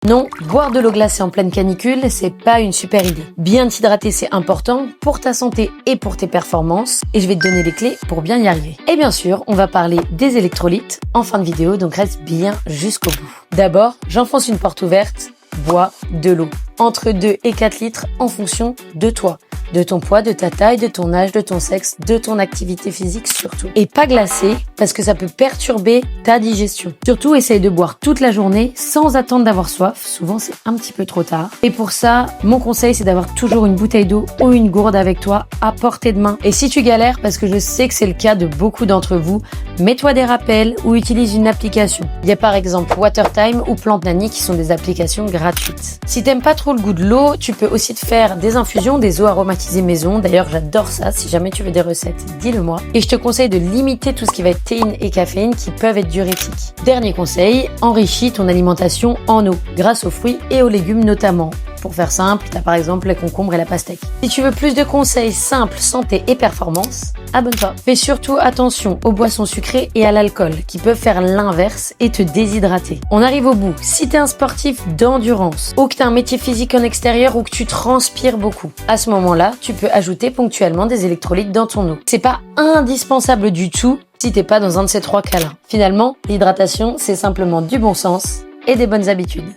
Non, boire de l'eau glacée en pleine canicule, c'est pas une super idée. Bien t'hydrater, c'est important pour ta santé et pour tes performances, et je vais te donner les clés pour bien y arriver. Et bien sûr, on va parler des électrolytes en fin de vidéo, donc reste bien jusqu'au bout. D'abord, j'enfonce une porte ouverte, bois de l'eau. Entre 2 et 4 litres en fonction de toi, de ton poids, de ta taille, de ton âge, de ton sexe, de ton activité physique surtout. Et pas glacé parce que ça peut perturber ta digestion. Surtout, essaye de boire toute la journée sans attendre d'avoir soif. Souvent, c'est un petit peu trop tard. Et pour ça, mon conseil, c'est d'avoir toujours une bouteille d'eau ou une gourde avec toi à portée de main. Et si tu galères, parce que je sais que c'est le cas de beaucoup d'entre vous, mets-toi des rappels ou utilise une application. Il y a par exemple Watertime ou Plante Nanny qui sont des applications gratuites. Si t'aimes pas trop le goût de l'eau, tu peux aussi te faire des infusions, des eaux aromatisées maison. D'ailleurs, j'adore ça. Si jamais tu veux des recettes, dis-le moi. Et je te conseille de limiter tout ce qui va être théine et caféine qui peuvent être diurétiques. Dernier conseil, enrichis ton alimentation en eau, grâce aux fruits et aux légumes notamment. Pour faire simple, tu as par exemple les concombres et la pastèque. Si tu veux plus de conseils simples, santé et performance, abonne-toi. Fais surtout attention aux boissons sucrées et à l'alcool qui peuvent faire l'inverse et te déshydrater. On arrive au bout. Si tu es un sportif d'endurance ou que tu as un métier physique en extérieur ou que tu transpires beaucoup, à ce moment-là, tu peux ajouter ponctuellement des électrolytes dans ton eau. C'est pas indispensable du tout si t'es pas dans un de ces 3 cas-là. Finalement, l'hydratation, c'est simplement du bon sens et des bonnes habitudes.